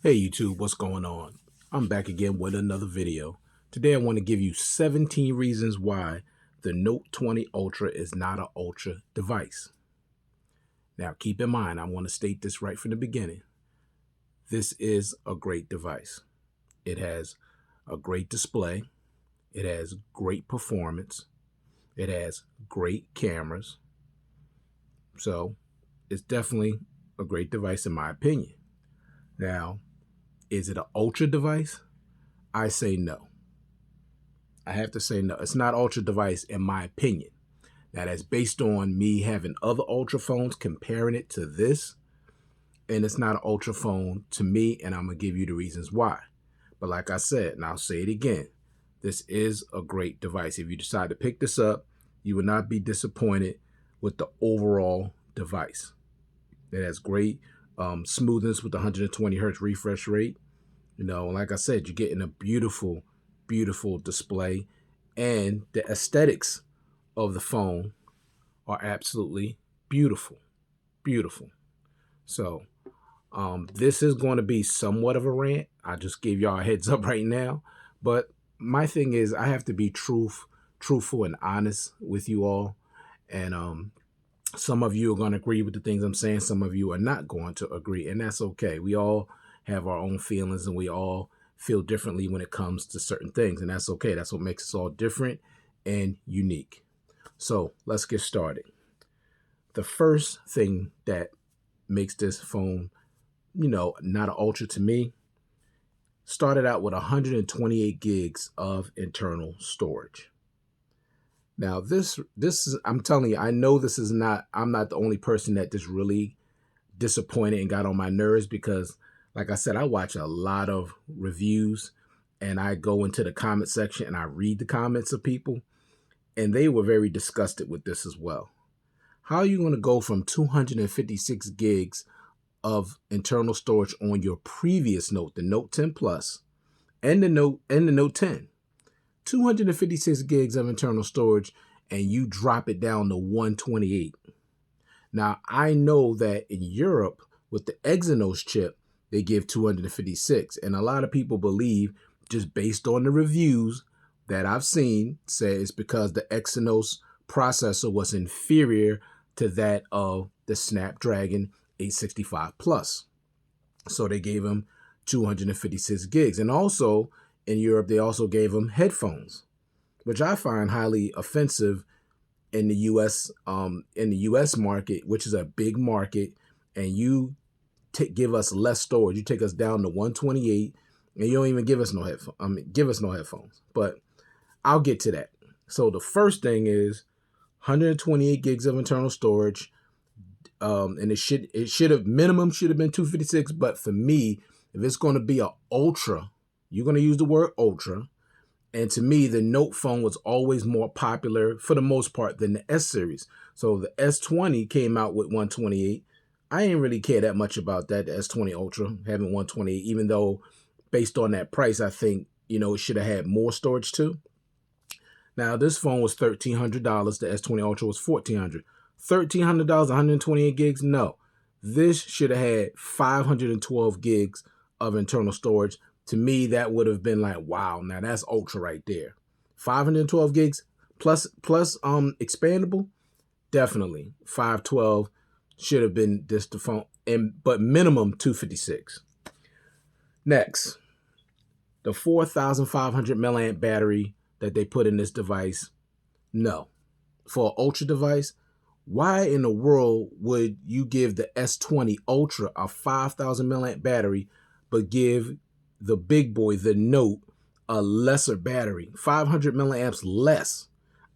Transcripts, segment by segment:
Hey YouTube, what's going on? I'm back again with another video. Today I want to give you 17 reasons why the Note 20 Ultra is not an Ultra device. Now keep in mind, I want to state this right from the beginning. This is a great device. It has a great display. It has great performance. It has great cameras. So it's definitely a great device in my opinion. Now, is it an Ultra device? I say no. I have to say no. It's not Ultra device in my opinion. Now that's based on me having other Ultra phones, comparing it to this, and it's not an Ultra phone to me, and I'm going to give you the reasons why. But like I said, and I'll say it again, this is a great device. If you decide to pick this up, you will not be disappointed with the overall device. It has great smoothness with the 120 hertz refresh rate. You know, like I said, you're getting a beautiful, beautiful display, and the aesthetics of the phone are absolutely beautiful, beautiful. So this is going to be somewhat of a rant. I just gave y'all a heads up right now, but my thing is I have to be truthful and honest with you all, and some of you are going to agree with the things I'm saying. Some of you are not going to agree, and that's okay. We all have our own feelings, and we all feel differently when it comes to certain things, and that's okay. That's what makes us all different and unique. So let's get started. The first thing that makes this phone, not an Ultra to me, started out with 128 gigs of internal storage. Now this is, I'm telling you, I know this is not, I'm not the only person that this really disappointed and got on my nerves, because like I said, I watch a lot of reviews and I go into the comment section and I read the comments of people, and they were very disgusted with this as well. How are you going to go from 256 gigs of internal storage on your previous Note, the Note 10 Plus, and the Note 10, 256 gigs of internal storage, and you drop it down to 128? Now, I know that in Europe, with the Exynos chip, they give 256. And a lot of people believe, just based on the reviews that I've seen, say it's because the Exynos processor was inferior to that of the Snapdragon 865 Plus. So they gave them 256 gigs. And also, in Europe, they also gave them headphones, which I find highly offensive in the U.S. Market, which is a big market, and you give us less storage. You take us down to 128, and you don't even give us no headphones. But I'll get to that. So the first thing is 128 gigs of internal storage, and it should have minimum should have been 256. But for me, if it's going to be an Ultra, you're going to use the word Ultra. And to me, the Note phone was always more popular for the most part than the S series. So the S20 came out with 128. I didn't really care that much about that, the S20 Ultra having 128, even though based on that price, I think, it should have had more storage too. Now, this phone was $1,300. The S20 Ultra was $1,400. $1,300, 128 gigs? No. This should have had 512 gigs of internal storage. To me, that would have been like, wow, now that's Ultra right there. 512 gigs plus expandable, definitely. 512 should have been this the phone, but minimum 256. Next, the 4,500 milliamp battery that they put in this device, no. For an Ultra device, why in the world would you give the S20 Ultra a 5,000 milliamp battery, but give the big boy, the Note, a lesser battery, 500 milliamps less?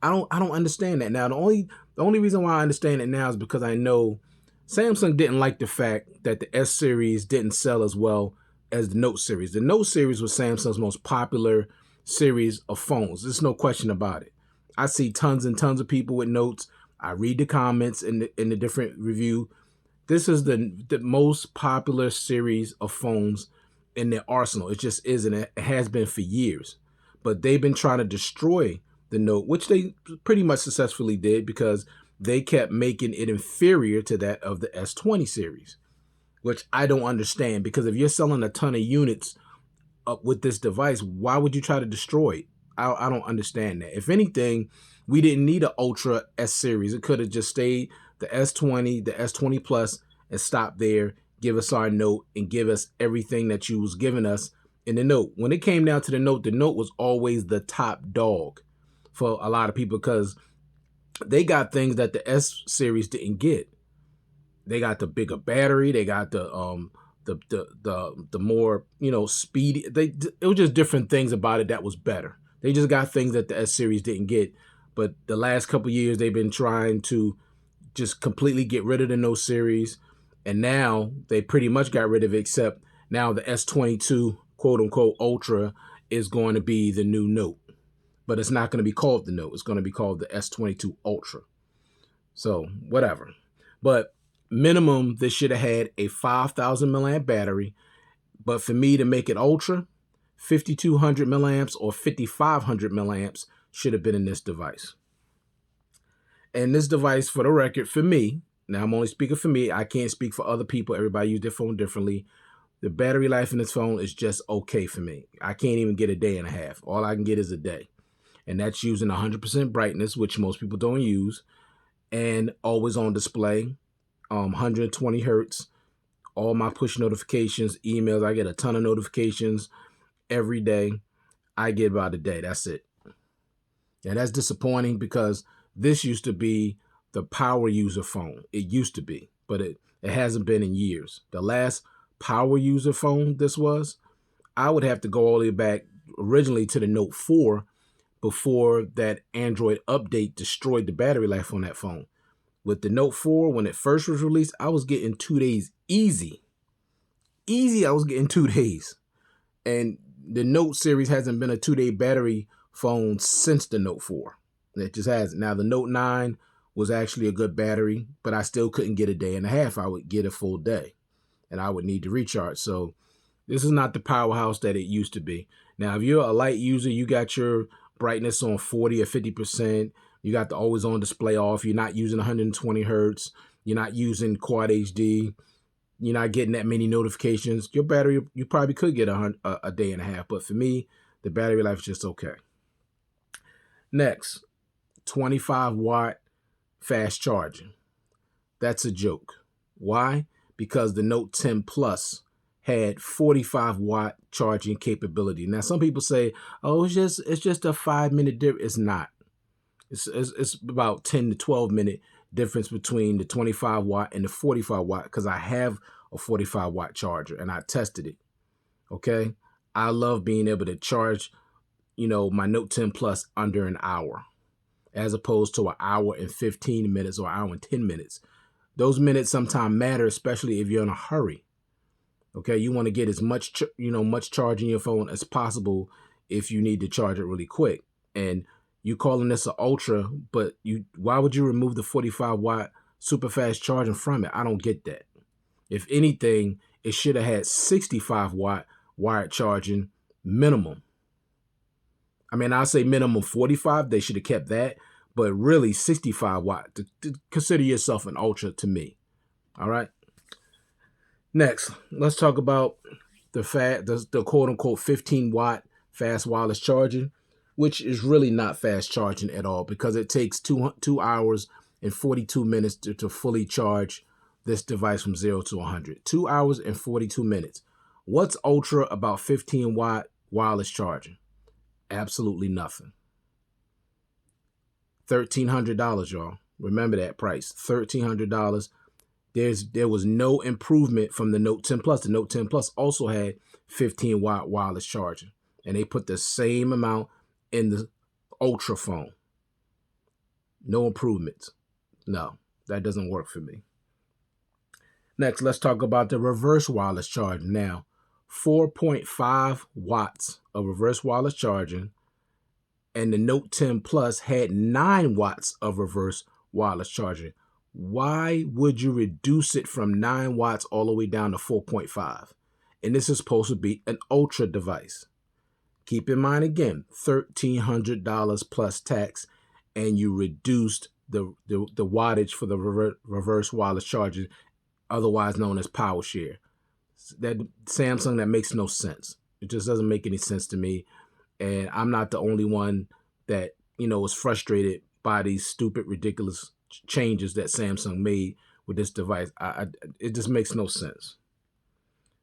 I don't understand that. Now, the only reason why I understand it now is because I know Samsung didn't like the fact that the S series didn't sell as well as the Note series. The Note series was Samsung's most popular series of phones. There's no question about it. I see tons and tons of people with Notes. I read the comments in the different review. This is the most popular series of phones in their arsenal. It just is, and it has been for years. But they've been trying to destroy the Note, which they pretty much successfully did, because they kept making it inferior to that of the S20 series. which I don't understand, because if you're selling a ton of units up with this device, why would you try to destroy it? I don't understand that. If anything, we didn't need an Ultra S series. It could have just stayed the S20, the S20 Plus, and stopped there, give us our Note, and give us everything that you was giving us in the Note. When it came down to the Note was always the top dog for a lot of people, because they got things that the S series didn't get. They got the bigger battery. They got the more, you know, speedy. It was just different things about it that was better. They just got things that the S series didn't get. But the last couple of years, they've been trying to just completely get rid of the Note series, and now they pretty much got rid of it. Except now the S22 quote unquote Ultra is going to be the new Note, but it's not going to be called the Note. It's going to be called the S22 Ultra. So whatever. But minimum, this should have had a 5,000 milliamp battery. But for me to make it Ultra, 5,200 milliamps or 5,500 milliamps should have been in this device. And this device, for the record, for me, now I'm only speaking for me, I can't speak for other people. Everybody use their phone differently. The battery life in this phone is just okay for me. I can't even get a day and a half. All I can get is a day. And that's using 100% brightness, which most people don't use, and always on display, 120 hertz, all my push notifications, emails. I get a ton of notifications every day. I get about a day. That's it. And that's disappointing, because this used to be the power user phone. It used to be, but it hasn't been in years. The last power user phone this was, I would have to go all the way back originally to the Note 4 before that Android update destroyed the battery life on that phone. With the Note 4, when it first was released, I was getting 2 days easy. Easy, I was getting 2 days. And the Note series hasn't been a 2-day battery phone since the Note 4. It just hasn't. Now, the Note 9 was actually a good battery, but I still couldn't get a day and a half. I would get a full day, and I would need to recharge. So this is not the powerhouse that it used to be. Now, if you're a light user, you got your brightness on 40 or 50%. You got the always on display off. You're not using 120 hertz. You're not using Quad HD. You're not getting that many notifications. Your battery, you probably could get a day and a half. But for me, the battery life is just okay. Next, 25 watt fast charging. That's a joke. Why? Because the Note 10 Plus had 45 watt charging capability. Now, some people say, oh, it's just a 5-minute difference. It's not. It's about 10 to 12 minute difference between the 25 watt and the 45 watt, because I have a 45 watt charger and I tested it. Okay. I love being able to charge, you know, my Note 10 Plus under an hour, as opposed to an hour and 15 minutes or an hour and 10 minutes. Those minutes sometimes matter, especially if you're in a hurry. Okay. You want to get as much, much charge in your phone as possible if you need to charge it really quick. And you calling this an Ultra, but why would you remove the 45 watt super fast charging from it? I don't get that. If anything, it should have had 65 watt wired charging minimum. I mean, I'll say minimum 45. They should have kept that, but really 65 watt. To consider yourself an Ultra to me. All right. Next, let's talk about the quote unquote 15 watt fast wireless charging, which is really not fast charging at all, because it takes 2 hours and 42 minutes to fully charge this device from 0 to 100. 2 hours and 42 minutes. What's ultra about 15 watt wireless charging? Absolutely nothing. $1,300, y'all. Remember that price, $1,300. There was no improvement from the Note 10 Plus. The Note 10 Plus also had 15 watt wireless charging, and they put the same amount in the Ultra phone. No improvements. No, that doesn't work for me. Next, let's talk about the reverse wireless charging. Now, 4.5 watts of reverse wireless charging, and the Note 10 Plus had 9 watts of reverse wireless charging. Why would you reduce it from 9 watts all the way down to 4.5? And this is supposed to be an Ultra device. Keep in mind again, $1,300 plus tax, and you reduced the wattage for the reverse wireless charging, otherwise known as power share. that Samsung, that makes no sense. It just doesn't make any sense to me. And I'm not the only one that, is frustrated by these stupid, ridiculous changes that Samsung made with this device. It just makes no sense.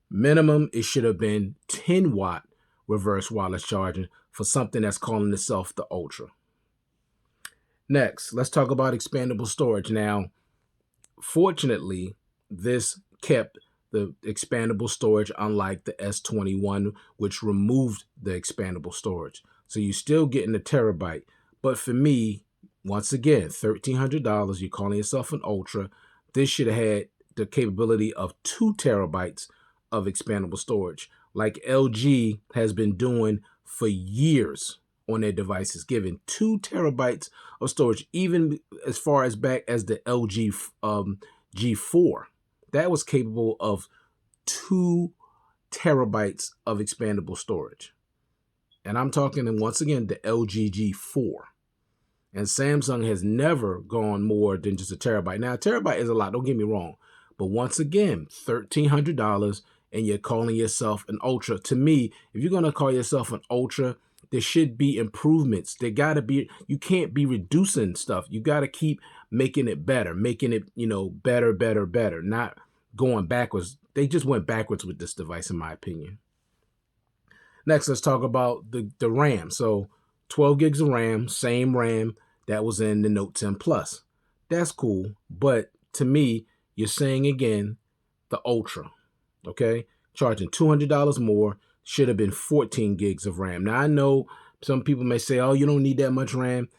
Minimum, it should have been 10 watt reverse wireless charging for something that's calling itself the Ultra. Next, let's talk about expandable storage. Now, fortunately, this kept the expandable storage, unlike the S21, which removed the expandable storage. So you're still getting a terabyte. But for me, once again, $1,300, you're calling yourself an Ultra. This should have had the capability of 2 terabytes of expandable storage, like LG has been doing for years on their devices, giving 2 terabytes of storage, even as far as back as the LG G4. That was capable of 2 terabytes of expandable storage. And I'm talking, once again, the LG G4. And Samsung has never gone more than just a terabyte. Now, a terabyte is a lot, don't get me wrong. But once again, $1,300, and you're calling yourself an Ultra. To me, if you're going to call yourself an Ultra, there should be improvements. There got to be, you can't be reducing stuff. You got to keep making it better, making it, better, not going backwards. They just went backwards with this device, in my opinion. Next, let's talk about the RAM. So 12 gigs of RAM, same RAM that was in the Note 10 Plus. That's cool. But to me, you're saying again, the Ultra, okay? Charging $200 more, should have been 14 gigs of RAM. Now, I know some people may say, oh, you don't need that much RAM.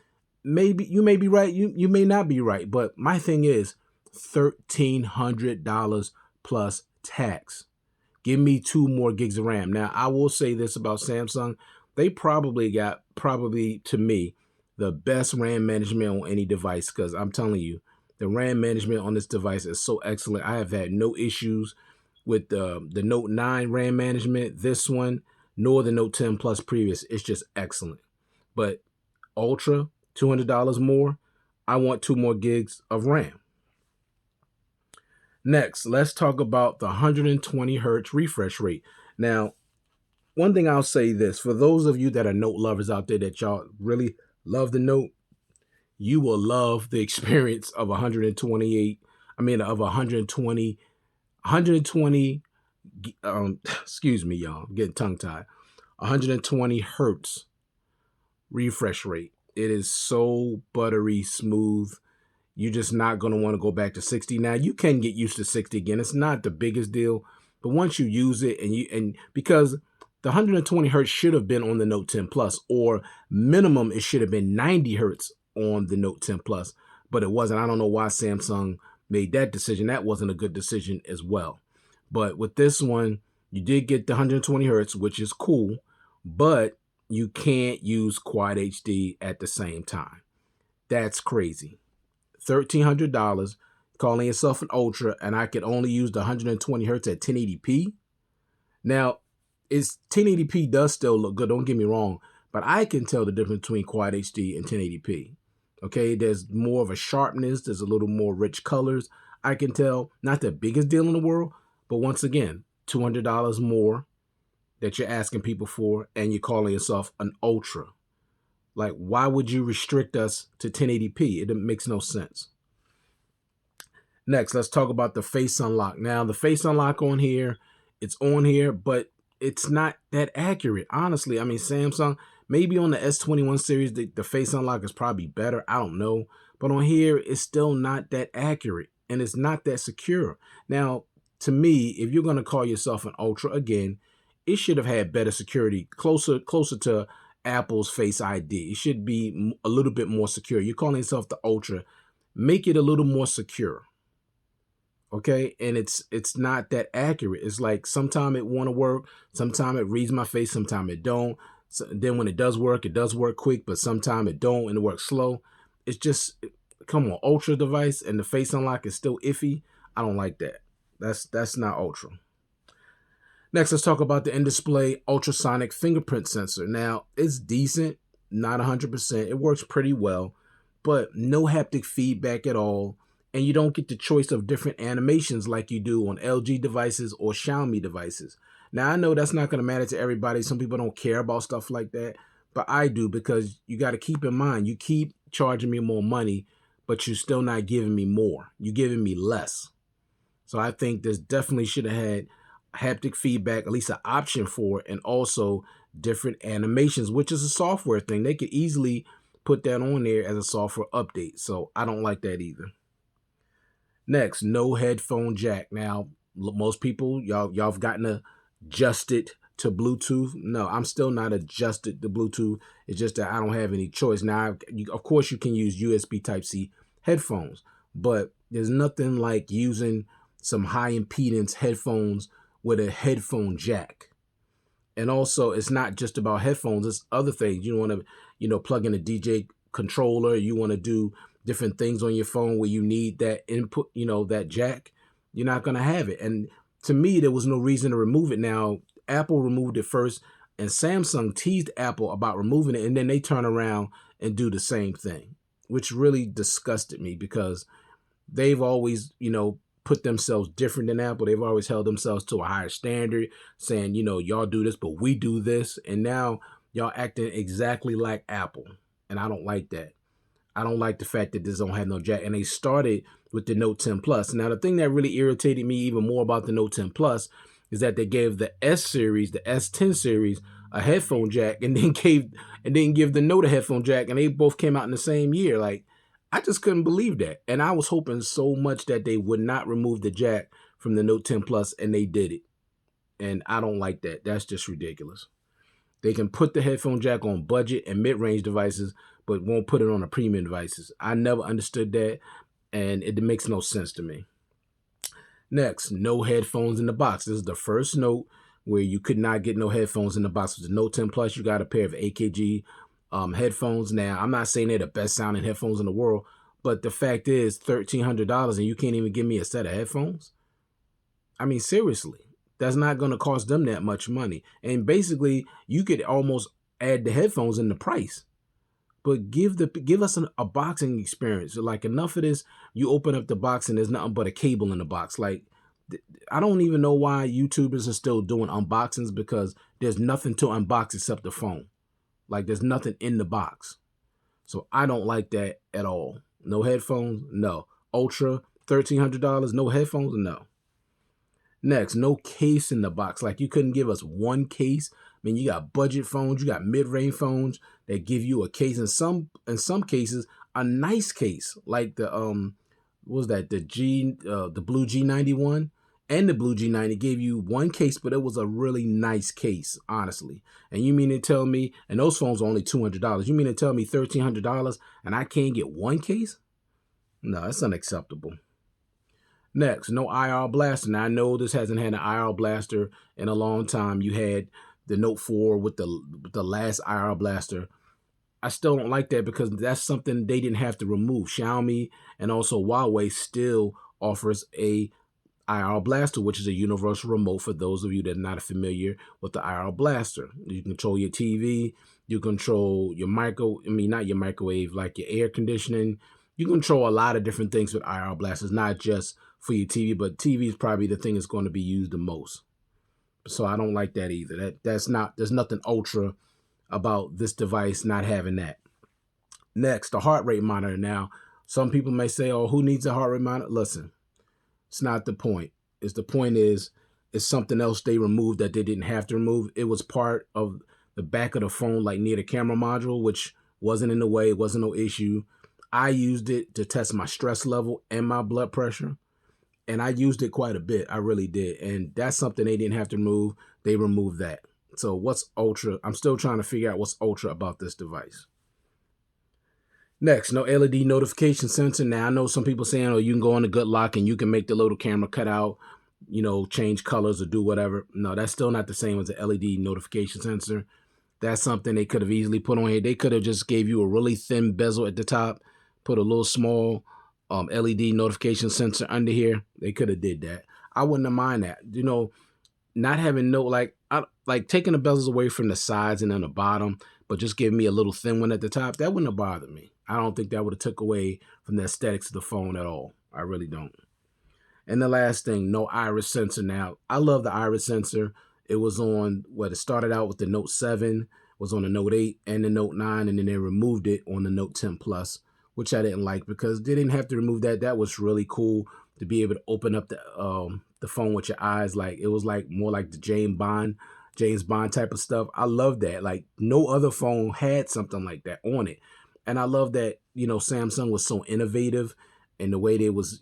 Maybe you may be right. You may not be right. But my thing is $1,300 plus tax. Give me 2 more gigs of RAM. Now, I will say this about Samsung. They probably got, to me, the best RAM management on any device, because I'm telling you, the RAM management on this device is so excellent. I have had no issues with the Note 9 RAM management, this one, nor the Note 10 Plus previous. It's just excellent. But Ultra, $200 more, I want 2 more gigs of RAM. Next, let's talk about the 120 hertz refresh rate. Now, one thing I'll say this, for those of you that are Note lovers out there that y'all really love the Note, you will love the experience of 120, excuse me, y'all, I'm getting tongue tied, 120 hertz refresh rate. It is so buttery smooth. You're just not going to want to go back to 60. Now, you can get used to 60 again. It's not the biggest deal, but once you use it, and because the 120 hertz should have been on the Note 10 Plus, or minimum, it should have been 90 hertz on the Note 10 Plus, but it wasn't. I don't know why Samsung made that decision. That wasn't a good decision as well. But with this one, you did get the 120 hertz, which is cool, but you can't use Quad HD at the same time. That's crazy. $1,300, calling yourself an Ultra, and I could only use the 120 hertz at 1080p. Now, 1080p does still look good, don't get me wrong, but I can tell the difference between Quad HD and 1080p. Okay, there's more of a sharpness, there's a little more rich colors. I can tell, not the biggest deal in the world, but once again, $200 more that you're asking people for, and you're calling yourself an Ultra. Like, why would you restrict us to 1080p? It makes no sense. Next, let's talk about the face unlock. Now, the face unlock on here, it's on here, but it's not that accurate. Honestly, I mean, Samsung, maybe on the S21 series, the face unlock is probably better. I don't know. But on here, it's still not that accurate, and it's not that secure. Now, to me, if you're going to call yourself an Ultra, again, it should have had better security, closer to Apple's Face ID. It should be a little bit more secure. You're calling yourself the Ultra. Make it a little more secure. Okay, and it's not that accurate. It's like sometimes it want to work, sometimes it reads my face, sometimes it don't. So then when it does work quick, but sometimes it don't and it works slow. It's just, come on, Ultra device and the face unlock is still iffy. I don't like that. That's not Ultra. Next, let's talk about the in-display ultrasonic fingerprint sensor. Now, it's decent, not 100%. It works pretty well, but no haptic feedback at all. and you don't get the choice of different animations like you do on LG devices or Xiaomi devices. Now, I know that's not going to matter to everybody. Some people don't care about stuff like that, but I do, because you got to keep in mind, you keep charging me more money, but you're still not giving me more. You're giving me less. So I think this definitely should have had haptic feedback, at least an option for it, and also different animations, which is a software thing. They could easily put that on there as a software update. So I don't like that either. Next, no headphone jack. Now, most people, y'all have gotten adjusted to Bluetooth. No, I'm still not adjusted to Bluetooth. It's just that I don't have any choice. Now, of course, you can use USB Type-C headphones, but there's nothing like using some high impedance headphones with a headphone jack. And also, it's not just about headphones. It's other things. You want to, plug in a DJ controller. You want to do different things on your phone where you need that input, that jack. You're not going to have it. And to me, there was no reason to remove it. Now, Apple removed it first, and Samsung teased Apple about removing it, and then they turn around and do the same thing, which really disgusted me, because they've always, put themselves different than Apple. They've always held themselves to a higher standard, saying, y'all do this, but we do this. And now y'all acting exactly like Apple. And I don't like that. I don't like the fact that this don't have no jack. And they started with the Note 10 Plus. Now, the thing that really irritated me even more about the Note 10 Plus is that they gave the S series, the S10 series, a headphone jack, and then give the Note a headphone jack, and they both came out in the same year. Like, I just couldn't believe that. And I was hoping so much that they would not remove the jack from the Note 10 Plus, and they did it. And I don't like that. That's just ridiculous. They can put the headphone jack on budget and mid-range devices, but won't put it on the premium devices. I never understood that, and it makes no sense to me. Next, no headphones in the box. This is the first Note where you could not get no headphones in the box. With the Note 10 Plus, you got a pair of AKG headphones. Now, I'm not saying they're the best sounding headphones in the world, but the fact is $1,300 and you can't even give me a set of headphones? I mean, seriously, that's not going to cost them that much money. And basically, you could almost add the headphones in the price, but give us a boxing experience. Like, enough of this, you open up the box and there's nothing but a cable in the box. Like, I don't even know why YouTubers are still doing unboxings, because there's nothing to unbox except the phone. Like, there's nothing in the box. So I don't like that at all. No headphones? No. Ultra, $1,300, no headphones? No. Next, no case in the box. Like, you couldn't give us one case. I mean, you got budget phones, you got mid-range phones that give you a case. In some cases, a nice case, like the what was that? The Blue G91 and the Blue G90 gave you one case, but it was a really nice case, honestly. And you mean to tell me, and those phones are only $200. You mean to tell me $1,300 and I can't get one case? No, that's unacceptable. Next, no IR blaster. Now, I know this hasn't had an IR blaster in a long time. You had the Note 4 with the last IR blaster. I still don't like that, because that's something they didn't have to remove. Xiaomi and also Huawei still offers a IR blaster, which is a universal remote for those of you that are not familiar with the IR blaster. You control your TV, you control your not your microwave, like your air conditioning. You control a lot of different things with IR blasters, not just for your TV, but TV is probably the thing that's going to be used the most. So I don't like that either. There's nothing ultra about this device not having that. Next, the heart rate monitor. Now, some people may say, oh, who needs a heart rate monitor? Listen, it's not the point. The point is, it's something else they removed that they didn't have to remove. It was part of the back of the phone, like near the camera module, which wasn't in the way. It wasn't no issue. I used it to test my stress level and my blood pressure, and I used it quite a bit. I really did. And that's something they didn't have to remove. They removed that. So what's ultra? I'm still trying to figure out what's ultra about this device. Next, no LED notification sensor. Now, I know some people saying, oh, you can go on the good lock and you can make the little camera cut out, change colors or do whatever. No, that's still not the same as an LED notification sensor. That's something they could have easily put on here. They could have just gave you a really thin bezel at the top, put a little small LED notification sensor under here. They could have did that. I wouldn't have mind that. Not having like taking the bezels away from the sides and on the bottom, but just giving me a little thin one at the top, that wouldn't have bothered me. I don't think that would have took away from the aesthetics of the phone at all. I really don't. And the last thing, no iris sensor. Now, I love the iris sensor. It was on it started out with the Note 7, was on the Note 8 and the Note 9, and then they removed it on the Note 10 Plus, which I didn't like because they didn't have to remove that. That was really cool to be able to open up the phone with your eyes. Like it was like more like the James Bond type of stuff. I love that. Like no other phone had something like that on it. And I love that, Samsung was so innovative in the way they was,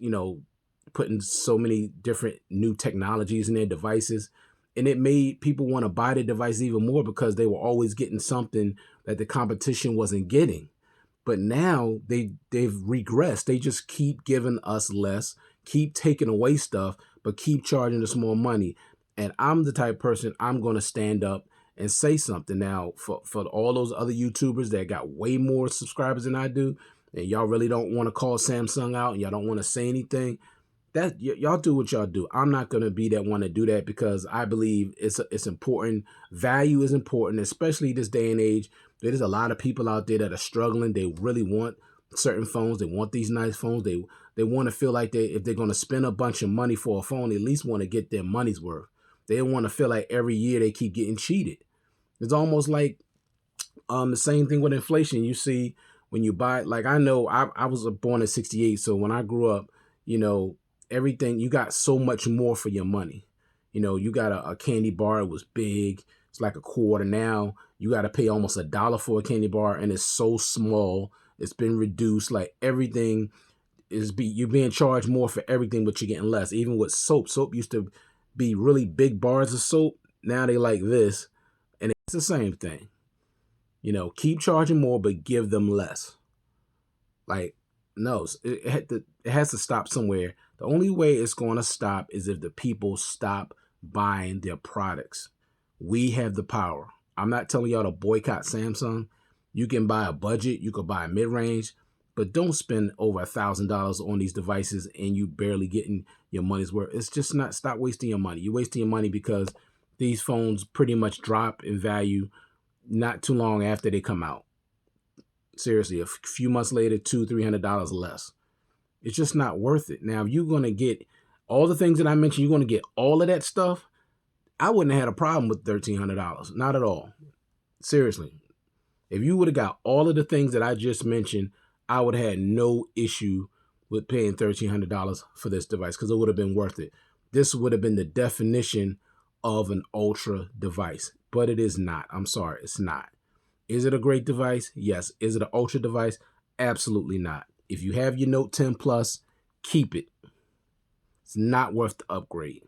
putting so many different new technologies in their devices. And it made people want to buy the device even more because they were always getting something that the competition wasn't getting. But now they've regressed. They just keep giving us less, keep taking away stuff, but keep charging us more money. And I'm the type of person, I'm going to stand up and say something. Now, for all those other YouTubers that got way more subscribers than I do, and y'all really don't want to call Samsung out and y'all don't want to say anything, that y'all do what y'all do. I'm not going to be that one to do that because I believe it's important. Value is important, especially this day and age. There's a lot of people out there that are struggling. They really want certain phones. They want these nice phones. They want to feel like if they're going to spend a bunch of money for a phone, they at least want to get their money's worth. They don't want to feel like every year they keep getting cheated. It's almost like the same thing with inflation. You see, when you buy, like I know I was born in '68, so when I grew up, everything, you got so much more for your money. You got a candy bar, it was big, it's like a quarter. Now you got to pay almost $1 for a candy bar, and it's so small. It's been reduced. Like everything you're being charged more for everything, but you're getting less. Even with soap used to be really big bars of soap. Now they like this, and it's the same thing. Keep charging more, but give them less. Like, no, it has to stop somewhere. The only way it's going to stop is if the people stop buying their products. We have the power. I'm not telling y'all to boycott Samsung. You can buy a budget, you can buy a mid-range, but don't spend over $1,000 on these devices and you barely getting your money's worth. It's just not, stop wasting your money. You're wasting your money because these phones pretty much drop in value not too long after they come out. Seriously, a few months later, $200-$300 less. It's just not worth it. Now, if you're going to get all the things that I mentioned, you're going to get all of that stuff, I wouldn't have had a problem with $1,300. Not at all. Seriously. If you would have got all of the things that I just mentioned, I would have had no issue with paying $1,300 for this device because it would have been worth it. This would have been the definition of an ultra device, but it is not. I'm sorry, it's not. Is it a great device? Yes. Is it an ultra device? Absolutely not. If you have your Note 10 Plus, keep it. It's not worth the upgrade.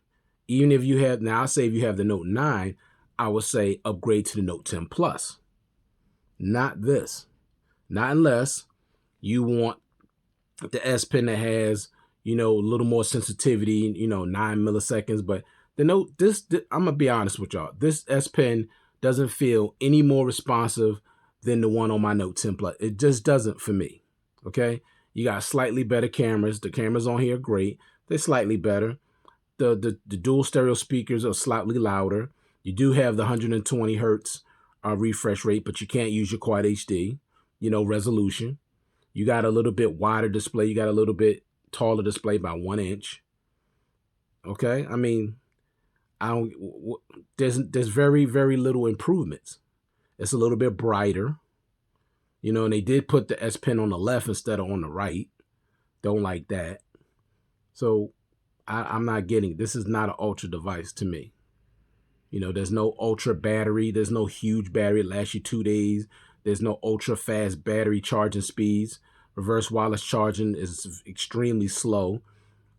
Even if you have, now I'll say if you have the Note 9, I would say upgrade to the Note 10 Plus. Not this. Not unless you want the S Pen that has, a little more sensitivity, 9 milliseconds. But the Note, I'm going to be honest with y'all. This S Pen doesn't feel any more responsive than the one on my Note 10 Plus. It just doesn't for me. Okay? You got slightly better cameras. The cameras on here are great. They're slightly better. The dual stereo speakers are slightly louder. You do have the 120 hertz refresh rate, but you can't use your Quad HD, resolution. You got a little bit wider display. You got a little bit taller display by 1 inch. Okay? I mean, there's very, very little improvements. It's a little bit brighter. And they did put the S Pen on the left instead of on the right. Don't like that. So I'm not getting it. This is not an ultra device to me. There's no ultra battery. There's no huge battery. It lasts you 2 days. There's no ultra fast battery charging speeds. Reverse wireless charging is extremely slow.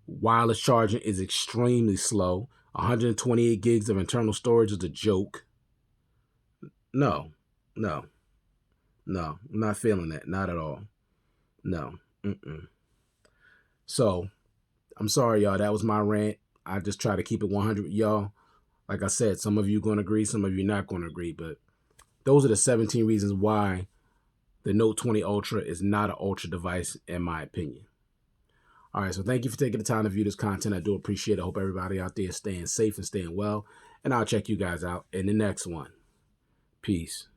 Wireless charging is extremely slow. 128 gigs of internal storage is a joke. No. I'm not feeling that. Not at all. No. So, I'm sorry, y'all. That was my rant. I just try to keep it 100 with y'all. Like I said, some of you going to agree, some of you not going to agree. But those are the 17 reasons why the Note 20 Ultra is not an ultra device, in my opinion. All right, so thank you for taking the time to view this content. I do appreciate it. I hope everybody out there is staying safe and staying well. And I'll check you guys out in the next one. Peace.